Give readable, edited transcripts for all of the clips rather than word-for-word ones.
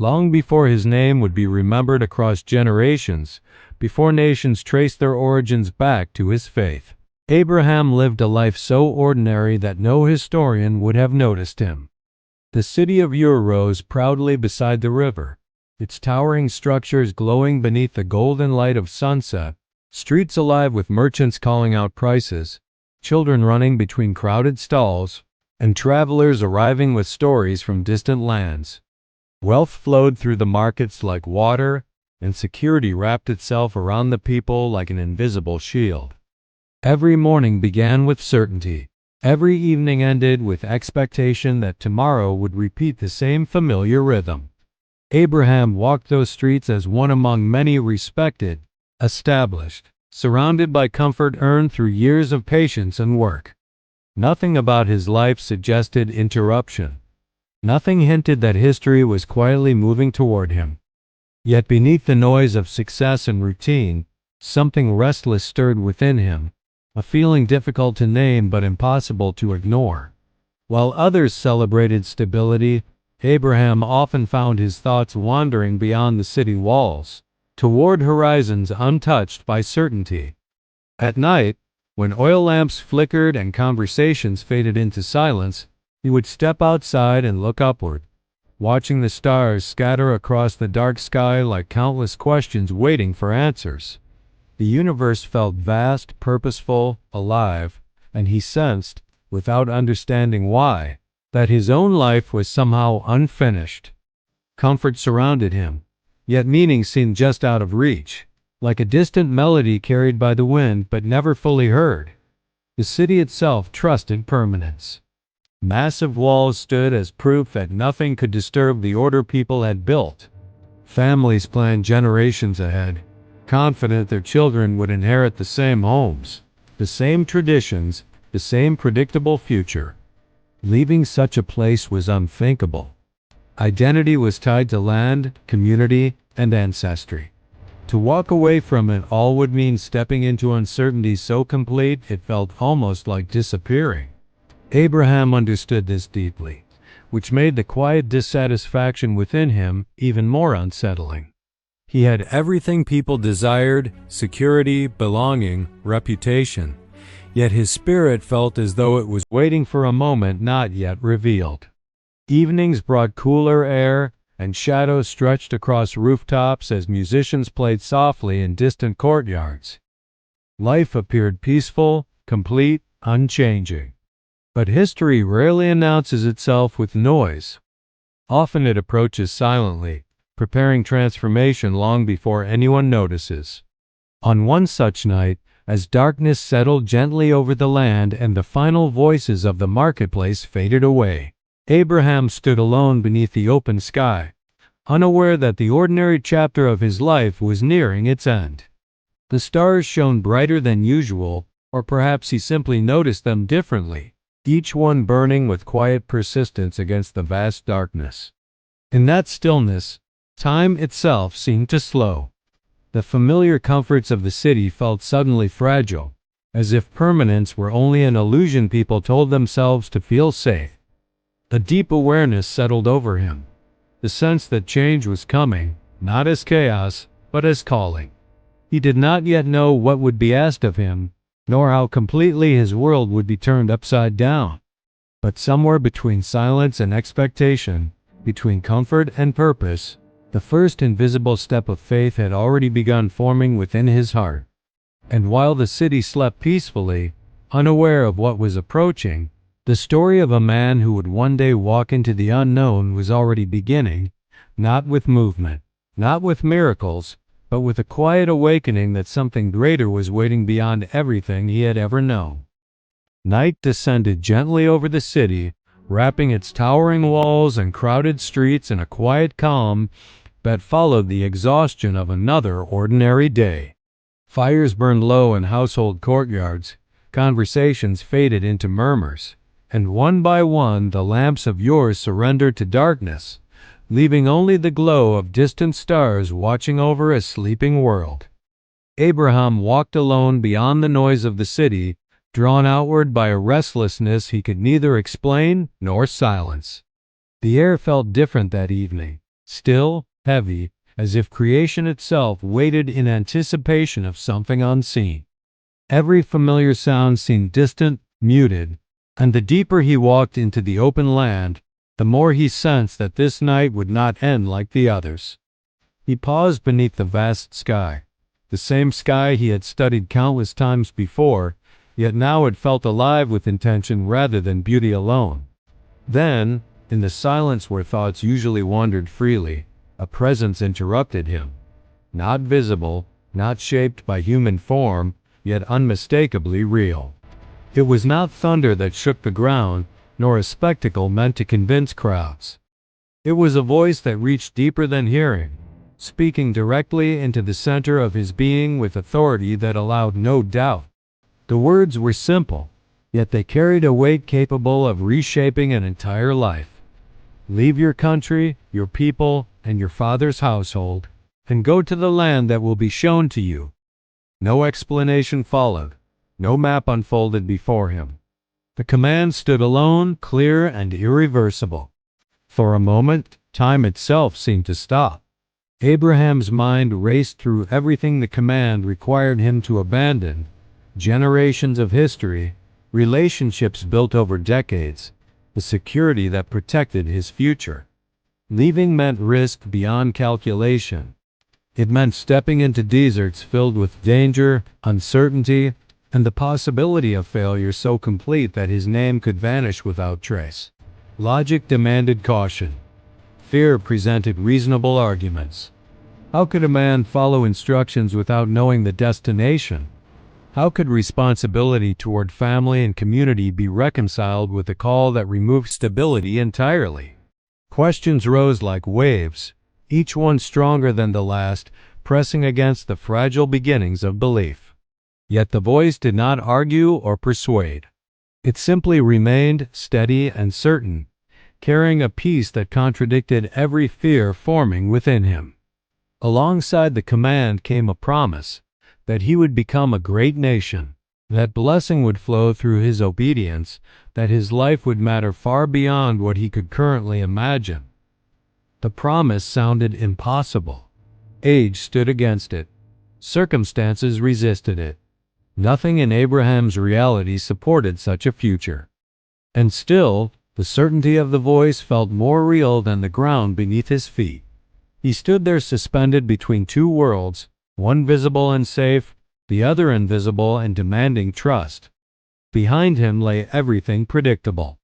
long before his name would be remembered across generations, before nations traced their origins back to his faith. Abraham lived a life so ordinary that no historian would have noticed him. The city of Ur rose proudly beside the river, its towering structures glowing beneath the golden light of sunset, streets alive with merchants calling out prices, children running between crowded stalls, and travelers arriving with stories from distant lands. Wealth flowed through the markets like water, and security wrapped itself around the people like an invisible shield. Every morning began with certainty. Every evening ended with expectation that tomorrow would repeat the same familiar rhythm. Abraham walked those streets as one among many, respected, established, surrounded by comfort earned through years of patience and work. Nothing about his life suggested interruption. Nothing hinted that history was quietly moving toward him. Yet beneath the noise of success and routine, something restless stirred within him, a feeling difficult to name but impossible to ignore. While others celebrated stability, Abraham often found his thoughts wandering beyond the city walls, toward horizons untouched by certainty. At night, when oil lamps flickered and conversations faded into silence, he would step outside and look upward, watching the stars scatter across the dark sky like countless questions waiting for answers. The universe felt vast, purposeful, alive, and he sensed, without understanding why, that his own life was somehow unfinished. Comfort surrounded him, yet meaning seemed just out of reach, like a distant melody carried by the wind but never fully heard. The city itself trusted permanence. Massive walls stood as proof that nothing could disturb the order people had built. Families planned generations ahead, confident their children would inherit the same homes, the same traditions, the same predictable future. Leaving such a place was unthinkable. Identity was tied to land, community, and ancestry. To walk away from it all would mean stepping into uncertainty so complete it felt almost like disappearing. Abraham understood this deeply, which made the quiet dissatisfaction within him even more unsettling. He had everything people desired: security, belonging, reputation. Yet his spirit felt as though it was waiting for a moment not yet revealed. Evenings brought cooler air, and shadows stretched across rooftops as musicians played softly in distant courtyards. Life appeared peaceful, complete, unchanging. But history rarely announces itself with noise. Often it approaches silently, preparing transformation long before anyone notices. On one such night, as darkness settled gently over the land and the final voices of the marketplace faded away, Abraham stood alone beneath the open sky, unaware that the ordinary chapter of his life was nearing its end. The stars shone brighter than usual, or perhaps he simply noticed them differently, each one burning with quiet persistence against the vast darkness. In that stillness, time itself seemed to slow. The familiar comforts of the city felt suddenly fragile, as if permanence were only an illusion people told themselves to feel safe. A deep awareness settled over him, the sense that change was coming, not as chaos, but as calling. He did not yet know what would be asked of him, nor how completely his world would be turned upside down. But somewhere between silence and expectation, between comfort and purpose, the first invisible step of faith had already begun forming within his heart. And while the city slept peacefully, unaware of what was approaching, the story of a man who would one day walk into the unknown was already beginning, not with movement, not with miracles, but with a quiet awakening that something greater was waiting beyond everything he had ever known. Night descended gently over the city, wrapping its towering walls and crowded streets in a quiet calm that followed the exhaustion of another ordinary day. Fires burned low in household courtyards, conversations faded into murmurs, and one by one the lamps of yours surrendered to darkness, leaving only the glow of distant stars watching over a sleeping world. Abraham walked alone beyond the noise of the city, drawn outward by a restlessness he could neither explain nor silence. The air felt different that evening, still, heavy, as if creation itself waited in anticipation of something unseen. Every familiar sound seemed distant, muted, and the deeper he walked into the open land, the more he sensed that this night would not end like the others. He paused beneath the vast sky, the same sky he had studied countless times before, yet now it felt alive with intention rather than beauty alone. Then, in the silence where thoughts usually wandered freely, a presence interrupted him. Not visible, not shaped by human form, yet unmistakably real. It was not thunder that shook the ground, nor a spectacle meant to convince crowds. It was a voice that reached deeper than hearing, speaking directly into the center of his being with authority that allowed no doubt. The words were simple, yet they carried a weight capable of reshaping an entire life. Leave your country, your people, and your father's household, and go to the land that will be shown to you. No explanation followed. No map unfolded before him. The command stood alone, clear and irreversible. For a moment, time itself seemed to stop. Abraham's mind raced through everything the command required him to abandon: generations of history, relationships built over decades, the security that protected his future. Leaving meant risk beyond calculation. It meant stepping into deserts filled with danger, uncertainty, and the possibility of failure so complete that his name could vanish without trace. Logic demanded caution. Fear presented reasonable arguments. How could a man follow instructions without knowing the destination? How could responsibility toward family and community be reconciled with a call that removed stability entirely? Questions rose like waves, each one stronger than the last, pressing against the fragile beginnings of belief. Yet the voice did not argue or persuade. It simply remained steady and certain, carrying a peace that contradicted every fear forming within him. Alongside the command came a promise that he would become a great nation, that blessing would flow through his obedience, that his life would matter far beyond what he could currently imagine. The promise sounded impossible. Age stood against it. Circumstances resisted it. Nothing in Abraham's reality supported such a future. And still, the certainty of the voice felt more real than the ground beneath his feet. He stood there suspended between two worlds, one visible and safe, the other invisible and demanding trust. Behind him lay everything predictable.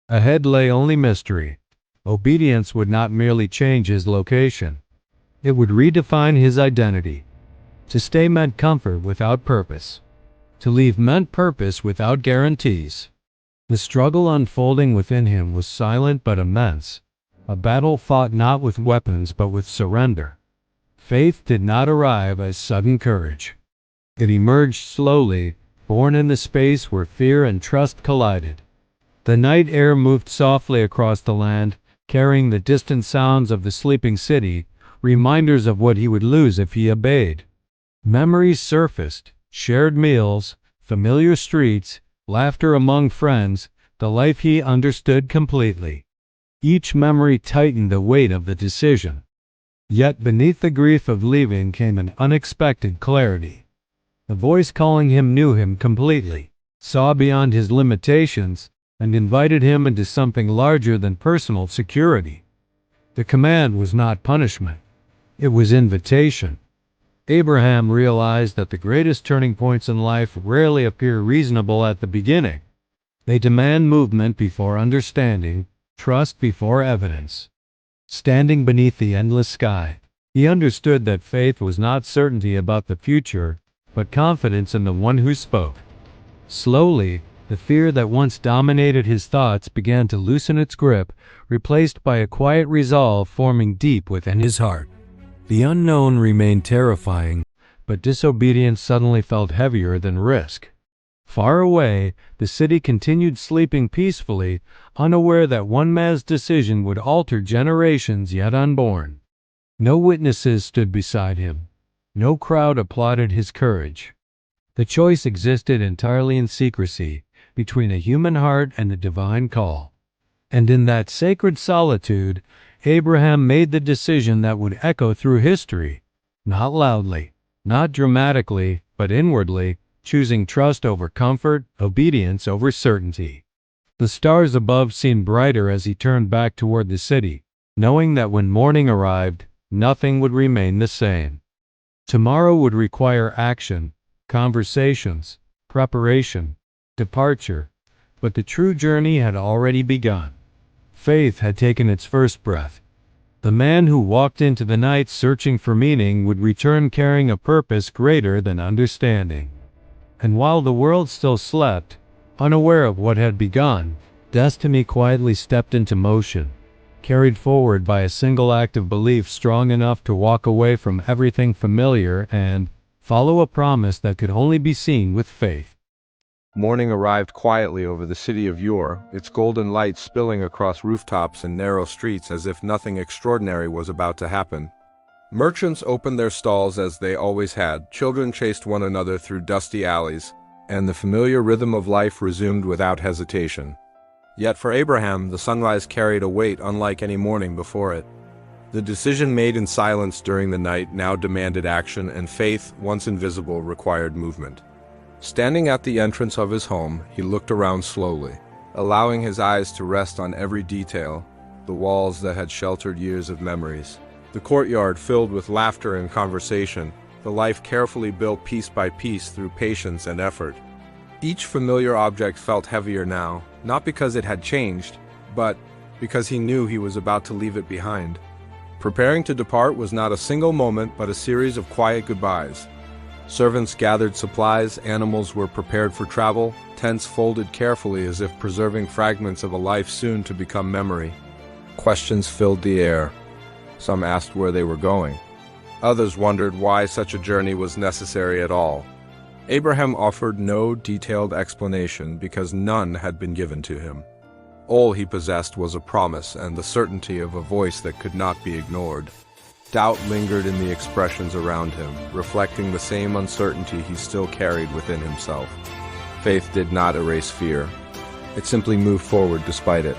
Ahead lay only mystery. Obedience would not merely change his location. It would redefine his identity. To stay meant comfort without purpose. To leave meant purpose without guarantees. The struggle unfolding within him was silent but immense. A battle fought not with weapons but with surrender. Faith did not arrive as sudden courage. It emerged slowly, born in the space where fear and trust collided. The night air moved softly across the land, carrying the distant sounds of the sleeping city, reminders of what he would lose if he obeyed. Memories surfaced, shared meals, familiar streets, laughter among friends, the life he understood completely. Each memory tightened the weight of the decision. Yet beneath the grief of leaving came an unexpected clarity. The voice calling him knew him completely, saw beyond his limitations, and invited him into something larger than personal security. The command was not punishment. It was invitation. Abraham realized that the greatest turning points in life rarely appear reasonable at the beginning. They demand movement before understanding, trust before evidence. Standing beneath the endless sky, he understood that faith was not certainty about the future, but confidence in the one who spoke. Slowly, the fear that once dominated his thoughts began to loosen its grip, replaced by a quiet resolve forming deep within his heart. The unknown remained terrifying, but disobedience suddenly felt heavier than risk. Far away, the city continued sleeping peacefully, unaware that one man's decision would alter generations yet unborn. No witnesses stood beside him. No crowd applauded his courage. The choice existed entirely in secrecy, between a human heart and the divine call. And in that sacred solitude, Abraham made the decision that would echo through history, not loudly, not dramatically, but inwardly, choosing trust over comfort, obedience over certainty. The stars above seemed brighter as he turned back toward the city, knowing that when morning arrived, nothing would remain the same. Tomorrow would require action, conversations, preparation, departure, but the true journey had already begun. Faith had taken its first breath. The man who walked into the night searching for meaning would return carrying a purpose greater than understanding. And while the world still slept, unaware of what had begun, destiny quietly stepped into motion, carried forward by a single act of belief strong enough to walk away from everything familiar and follow a promise that could only be seen with faith. Morning arrived quietly over the city of Ur, its golden light spilling across rooftops and narrow streets as if nothing extraordinary was about to happen. Merchants opened their stalls as they always had, children chased one another through dusty alleys, and the familiar rhythm of life resumed without hesitation. Yet for Abraham, the sunrise carried a weight unlike any morning before it. The decision made in silence during the night now demanded action, and faith, once invisible, required movement. Standing at the entrance of his home, he looked around slowly, allowing his eyes to rest on every detail, the walls that had sheltered years of memories, the courtyard filled with laughter and conversation, the life carefully built piece by piece through patience and effort. Each familiar object felt heavier now, not because it had changed, but because he knew he was about to leave it behind. Preparing to depart was not a single moment but a series of quiet goodbyes. Servants gathered supplies, animals were prepared for travel, tents folded carefully as if preserving fragments of a life soon to become memory. Questions filled the air. Some asked where they were going. Others wondered why such a journey was necessary at all. Abraham offered no detailed explanation because none had been given to him. All he possessed was a promise and the certainty of a voice that could not be ignored. Doubt lingered in the expressions around him, reflecting the same uncertainty he still carried within himself. Faith did not erase fear. It simply moved forward despite it.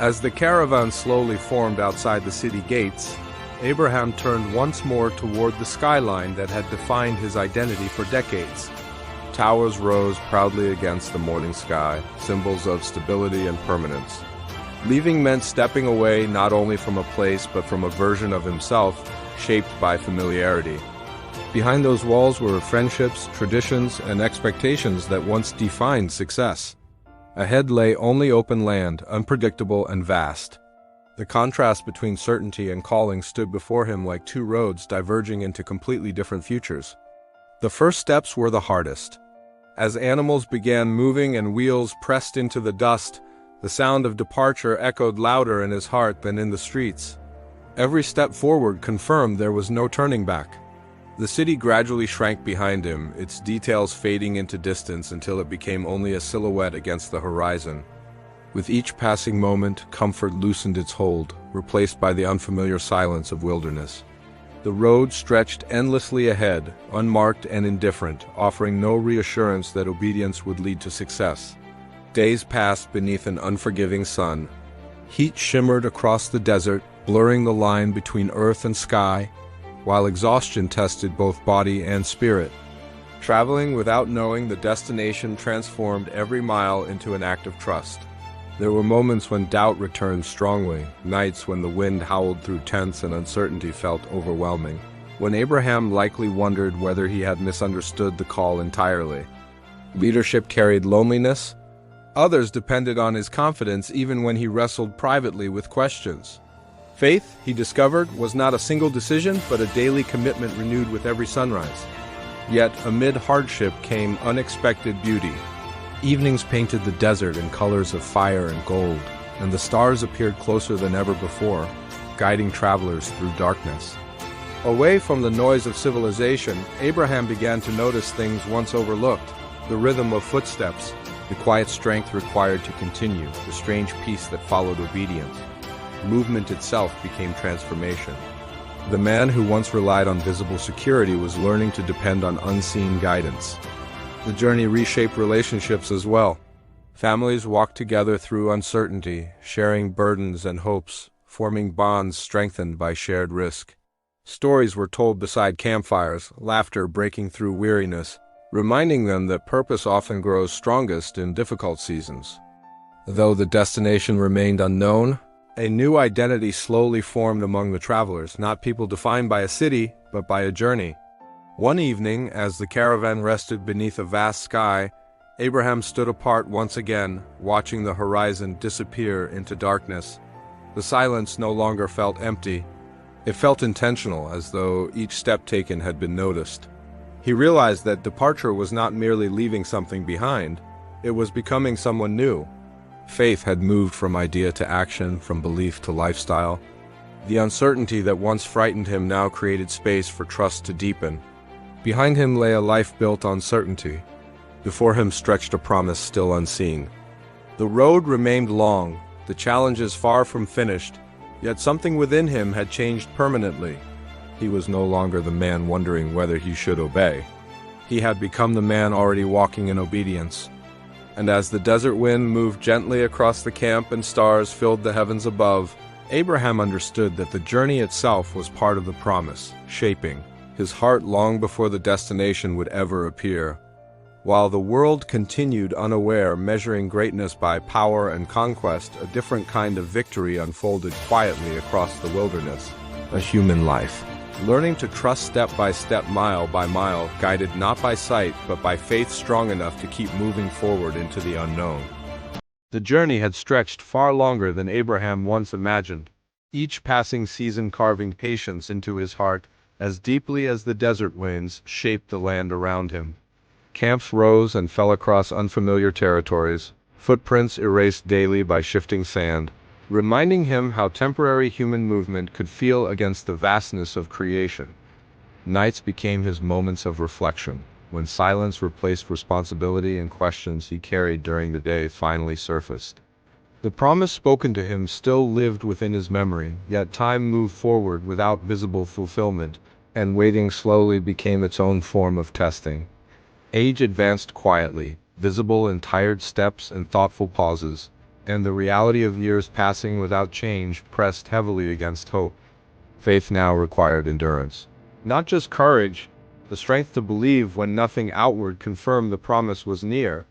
As the caravan slowly formed outside the city gates, Abraham turned once more toward the skyline that had defined his identity for decades. Towers rose proudly against the morning sky, symbols of stability and permanence. Leaving meant stepping away not only from a place but from a version of himself shaped by familiarity. Behind those walls were friendships, traditions, and expectations that once defined success. Ahead lay only open land, unpredictable and vast. The contrast between certainty and calling stood before him like two roads diverging into completely different futures. The first steps were the hardest. As animals began moving and wheels pressed into the dust, the sound of departure echoed louder in his heart than in the streets. Every step forward confirmed there was no turning back. The city gradually shrank behind him, its details fading into distance until it became only a silhouette against the horizon. With each passing moment, comfort loosened its hold, replaced by the unfamiliar silence of wilderness. The road stretched endlessly ahead, unmarked and indifferent, offering no reassurance that obedience would lead to success. Days passed beneath an unforgiving sun. Heat shimmered across the desert, blurring the line between earth and sky, while exhaustion tested both body and spirit. Traveling without knowing the destination transformed every mile into an act of trust. There were moments when doubt returned strongly, nights when the wind howled through tents and uncertainty felt overwhelming, when Abraham likely wondered whether he had misunderstood the call entirely. Leadership carried loneliness. Others depended on his confidence even when he wrestled privately with questions. Faith, he discovered, was not a single decision but a daily commitment renewed with every sunrise. Yet amid hardship came unexpected beauty. Evenings painted the desert in colors of fire and gold, and the stars appeared closer than ever before, guiding travelers through darkness. Away from the noise of civilization, Abraham began to notice things once overlooked: the rhythm of footsteps, the quiet strength required to continue, the strange peace that followed obedience. Movement itself became transformation. The man who once relied on visible security was learning to depend on unseen guidance. The journey reshaped relationships as well. Families walked together through uncertainty, sharing burdens and hopes, forming bonds strengthened by shared risk. Stories were told beside campfires, laughter breaking through weariness, reminding them that purpose often grows strongest in difficult seasons. Though the destination remained unknown, a new identity slowly formed among the travelers, not people defined by a city, but by a journey. One evening, as the caravan rested beneath a vast sky, Abraham stood apart once again, watching the horizon disappear into darkness. The silence no longer felt empty. It felt intentional, as though each step taken had been noticed. He realized that departure was not merely leaving something behind, it was becoming someone new. Faith had moved from idea to action, from belief to lifestyle. The uncertainty that once frightened him now created space for trust to deepen. Behind him lay a life built on certainty. Before him stretched a promise still unseen. The road remained long, the challenges far from finished, yet something within him had changed permanently. He was no longer the man wondering whether he should obey. He had become the man already walking in obedience. And as the desert wind moved gently across the camp and stars filled the heavens above, Abraham understood that the journey itself was part of the promise, shaping his heart long before the destination would ever appear. While the world continued unaware, measuring greatness by power and conquest, a different kind of victory unfolded quietly across the wilderness, a human life. Learning to trust step by step, mile by mile, guided not by sight, but by faith strong enough to keep moving forward into the unknown. The journey had stretched far longer than Abraham once imagined, each passing season carving patience into his heart, as deeply as the desert winds shaped the land around him. Camps rose and fell across unfamiliar territories, footprints erased daily by shifting sand, reminding him how temporary human movement could feel against the vastness of creation. Nights became his moments of reflection, when silence replaced responsibility and questions he carried during the day finally surfaced. The promise spoken to him still lived within his memory, yet time moved forward without visible fulfillment, and waiting slowly became its own form of testing. Age advanced quietly, visible in tired steps and thoughtful pauses, and the reality of years passing without change pressed heavily against hope. Faith now required endurance. Not just courage, the strength to believe when nothing outward confirmed the promise was near.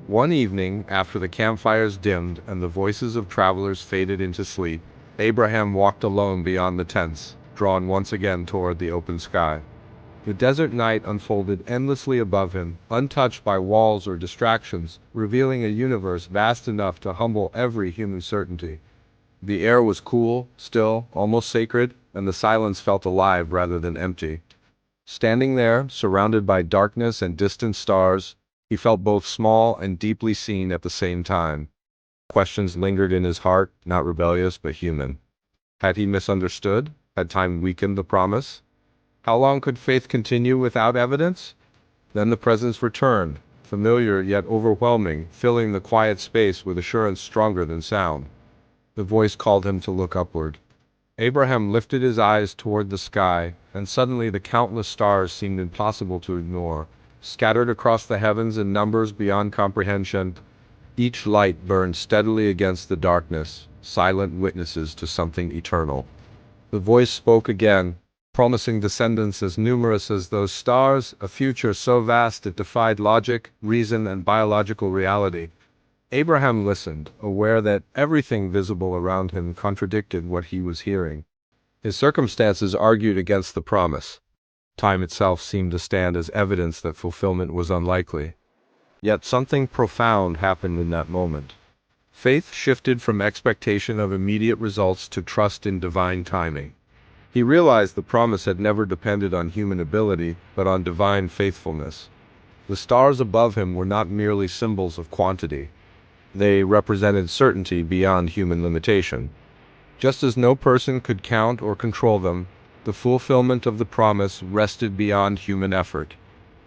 One evening, after the campfires dimmed and the voices of travelers faded into sleep, Abraham walked alone beyond the tents, drawn once again toward the open sky. The desert night unfolded endlessly above him, untouched by walls or distractions, revealing a universe vast enough to humble every human certainty. The air was cool, still, almost sacred, and the silence felt alive rather than empty. Standing there, surrounded by darkness and distant stars, he felt both small and deeply seen at the same time. Questions lingered in his heart, not rebellious but human. Had he misunderstood? Had time weakened the promise? How long could faith continue without evidence? Then the presence returned, familiar yet overwhelming, filling the quiet space with assurance stronger than sound. The voice called him to look upward. Abraham lifted his eyes toward the sky, and suddenly the countless stars seemed impossible to ignore. Scattered across the heavens in numbers beyond comprehension, each light burned steadily against the darkness, silent witnesses to something eternal. The voice spoke again, promising descendants as numerous as those stars, a future so vast it defied logic, reason, and biological reality. Abraham listened, aware that everything visible around him contradicted what he was hearing. His circumstances argued against the promise. Time itself seemed to stand as evidence that fulfillment was unlikely. Yet something profound happened in that moment. Faith shifted from expectation of immediate results to trust in divine timing. He realized the promise had never depended on human ability, but on divine faithfulness. The stars above him were not merely symbols of quantity. They represented certainty beyond human limitation. Just as no person could count or control them, the fulfillment of the promise rested beyond human effort.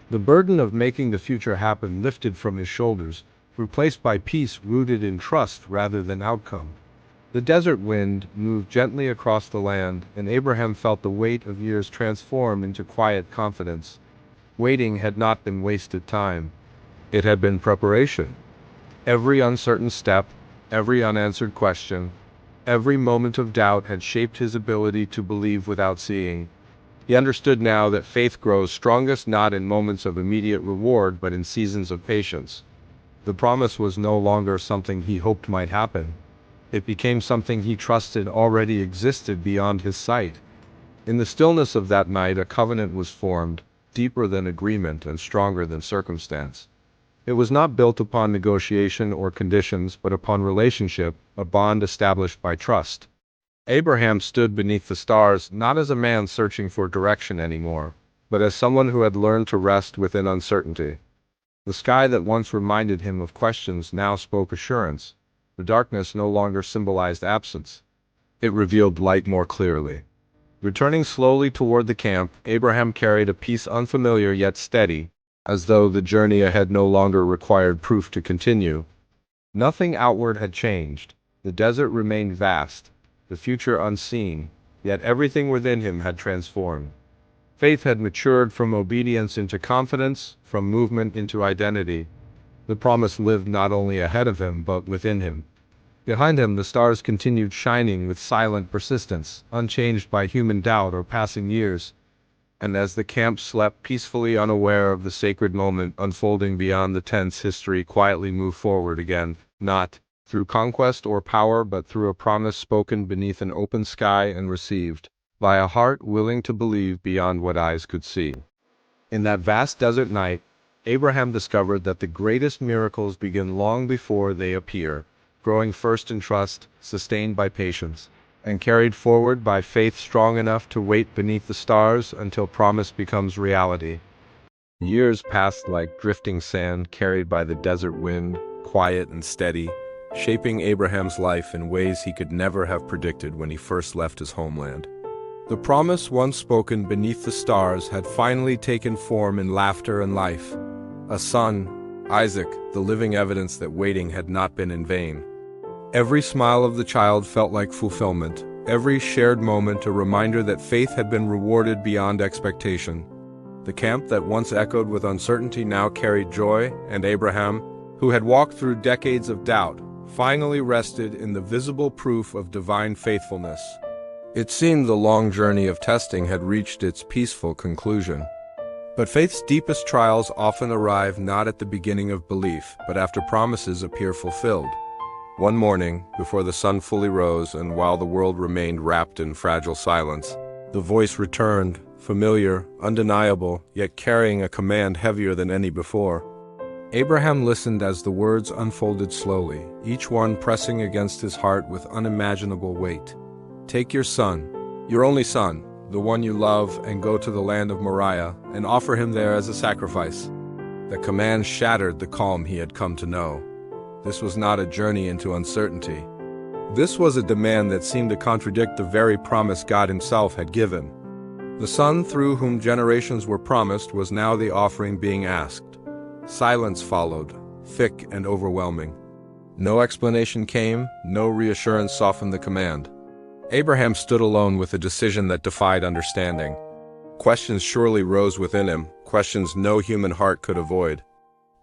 The burden of making the future happen lifted from his shoulders, replaced by peace rooted in trust rather than outcome. The desert wind moved gently across the land, and Abraham felt the weight of years transform into quiet confidence. Waiting had not been wasted time. It had been preparation. Every uncertain step, every unanswered question, Every moment of doubt had shaped his ability to believe without seeing. He understood now that faith grows strongest not in moments of immediate reward but in seasons of patience. The promise was no longer something he hoped might happen. It became something he trusted already existed beyond his sight. In the stillness of that night a covenant was formed, deeper than agreement and stronger than circumstance. It was not built upon negotiation or conditions but upon relationship, a bond established by trust. Abraham stood beneath the stars not as a man searching for direction anymore, but as someone who had learned to rest within uncertainty. The sky that once reminded him of questions now spoke assurance. The darkness no longer symbolized absence. It revealed light more clearly. Returning slowly toward the camp, Abraham carried a peace unfamiliar yet steady, as though the journey ahead no longer required proof to continue. Nothing outward had changed. The desert remained vast, the future unseen, yet everything within him had transformed. Faith had matured from obedience into confidence, from movement into identity. The promise lived not only ahead of him but within him. Behind him the stars continued shining with silent persistence, unchanged by human doubt or passing years. And as the camp slept peacefully unaware of the sacred moment unfolding beyond the tents, history quietly moved forward again, not through conquest or power but through a promise spoken beneath an open sky and received by a heart willing to believe beyond what eyes could see. In that vast desert night, Abraham discovered that the greatest miracles begin long before they appear, growing first in trust, sustained by patience, and carried forward by faith strong enough to wait beneath the stars until promise becomes reality. Years passed like drifting sand carried by the desert wind, quiet and steady, shaping Abraham's life in ways he could never have predicted when he first left his homeland. The promise once spoken beneath the stars had finally taken form in laughter and life. A son, Isaac, the living evidence that waiting had not been in vain. Every smile of the child felt like fulfillment, every shared moment a reminder that faith had been rewarded beyond expectation. The camp that once echoed with uncertainty now carried joy, and Abraham, who had walked through decades of doubt, finally rested in the visible proof of divine faithfulness. It seemed the long journey of testing had reached its peaceful conclusion. But faith's deepest trials often arrive not at the beginning of belief, but after promises appear fulfilled. One morning, before the sun fully rose and while the world remained wrapped in fragile silence, the voice returned, familiar, undeniable, yet carrying a command heavier than any before. Abraham listened as the words unfolded slowly, each one pressing against his heart with unimaginable weight. Take your son, your only son, the one you love, and go to the land of Moriah, and offer him there as a sacrifice. The command shattered the calm he had come to know. This was not a journey into uncertainty. This was a demand that seemed to contradict the very promise God himself had given. The son through whom generations were promised was now the offering being asked. Silence followed, thick and overwhelming. No explanation came, no reassurance softened the command. Abraham stood alone with a decision that defied understanding. Questions surely rose within him, questions no human heart could avoid.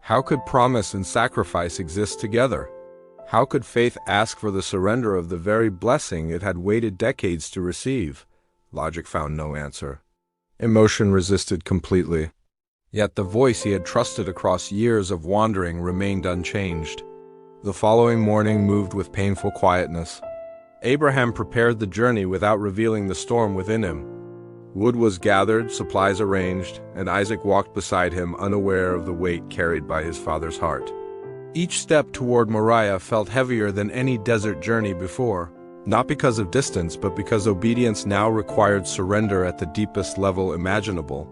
How could promise and sacrifice exist together? How could faith ask for the surrender of the very blessing it had waited decades to receive? Logic found no answer. Emotion resisted completely. Yet the voice he had trusted across years of wandering remained unchanged. The following morning moved with painful quietness. Abraham prepared the journey without revealing the storm within him. Wood was gathered, supplies arranged, and Isaac walked beside him, unaware of the weight carried by his father's heart. Each step toward Moriah felt heavier than any desert journey before, not because of distance, but because obedience now required surrender at the deepest level imaginable.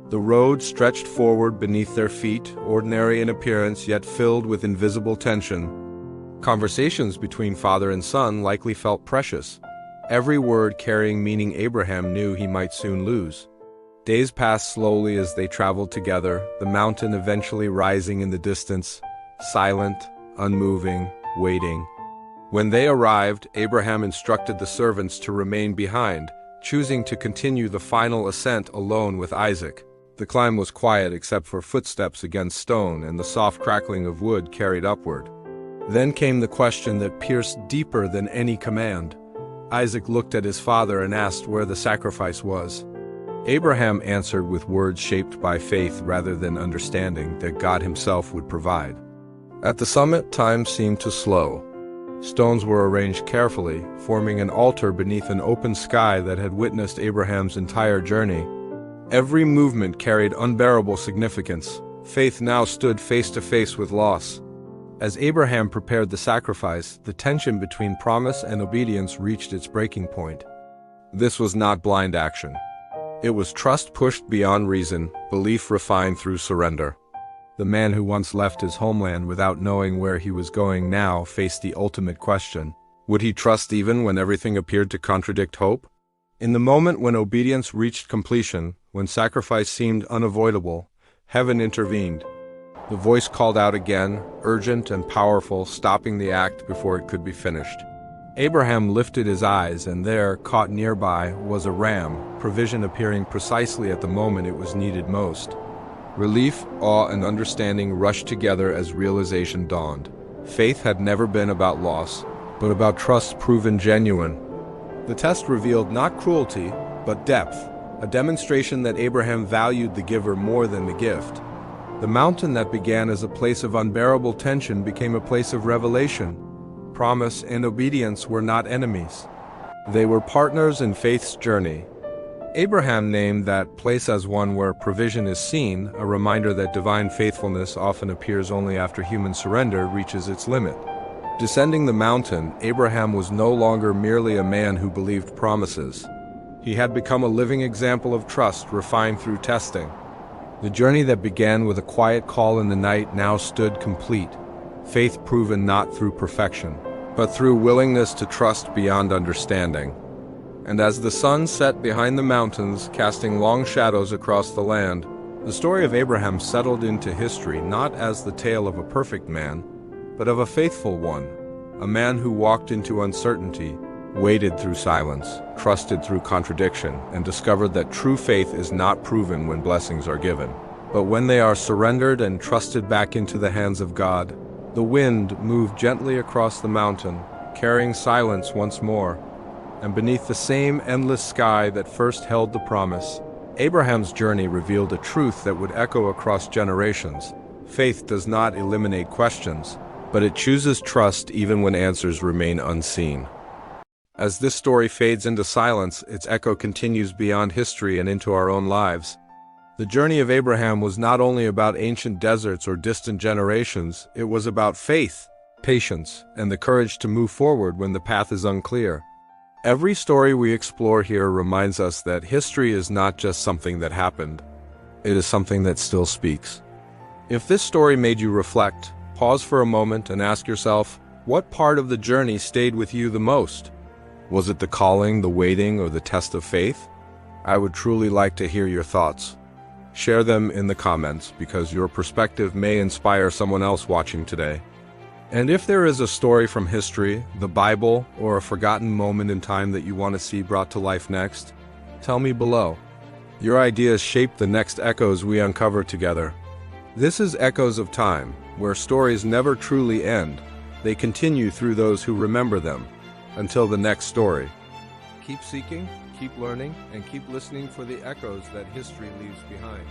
The road stretched forward beneath their feet, ordinary in appearance yet filled with invisible tension. Conversations between father and son likely felt precious, every word carrying meaning Abraham knew he might soon lose. Days passed slowly as they traveled together, the mountain eventually rising in the distance, silent, unmoving, waiting. When they arrived, Abraham instructed the servants to remain behind, choosing to continue the final ascent alone with Isaac. The climb was quiet except for footsteps against stone and the soft crackling of wood carried upward. Then came the question that pierced deeper than any command. Isaac looked at his father and asked where the sacrifice was. Abraham answered with words shaped by faith rather than understanding that God himself would provide. At the summit, time seemed to slow. Stones were arranged carefully, forming an altar beneath an open sky that had witnessed Abraham's entire journey. Every movement carried unbearable significance. Faith now stood face to face with loss. As Abraham prepared the sacrifice, the tension between promise and obedience reached its breaking point. This was not blind action. It was trust pushed beyond reason, belief refined through surrender. The man who once left his homeland without knowing where he was going now faced the ultimate question. Would he trust even when everything appeared to contradict hope? In the moment when obedience reached completion, when sacrifice seemed unavoidable, heaven intervened. The voice called out again, urgent and powerful, stopping the act before it could be finished. Abraham lifted his eyes, and there, caught nearby, was a ram, provision appearing precisely at the moment it was needed most. Relief, awe, and understanding rushed together as realization dawned. Faith had never been about loss, but about trust proven genuine. The test revealed not cruelty, but depth, a demonstration that Abraham valued the giver more than the gift. The mountain that began as a place of unbearable tension became a place of revelation. Promise and obedience were not enemies. They were partners in faith's journey. Abraham named that place as one where provision is seen, a reminder that divine faithfulness often appears only after human surrender reaches its limit. Descending the mountain, Abraham was no longer merely a man who believed promises. He had become a living example of trust refined through testing. The journey that began with a quiet call in the night now stood complete, faith proven not through perfection, but through willingness to trust beyond understanding. And as the sun set behind the mountains, casting long shadows across the land, the story of Abraham settled into history not as the tale of a perfect man, but of a faithful one, a man who walked into uncertainty, waded through silence, trusted through contradiction, and discovered that true faith is not proven when blessings are given, but when they are surrendered and trusted back into the hands of God. The wind moved gently across the mountain, carrying silence once more, and beneath the same endless sky that first held the promise, Abraham's journey revealed a truth that would echo across generations. Faith does not eliminate questions, but it chooses trust even when answers remain unseen. As this story fades into silence, its echo continues beyond history and into our own lives. The journey of Abraham was not only about ancient deserts or distant generations, it was about faith, patience, and the courage to move forward when the path is unclear. Every story we explore here reminds us that history is not just something that happened. It is something that still speaks. If this story made you reflect, pause for a moment and ask yourself, what part of the journey stayed with you the most? Was it the calling, the waiting, or the test of faith? I would truly like to hear your thoughts. Share them in the comments because your perspective may inspire someone else watching today. And if there is a story from history, the Bible, or a forgotten moment in time that you want to see brought to life next, tell me below. Your ideas shape the next echoes we uncover together. This is Echoes of Time, where stories never truly end. They continue through those who remember them. Until the next story. Keep seeking, keep learning, and keep listening for the echoes that history leaves behind.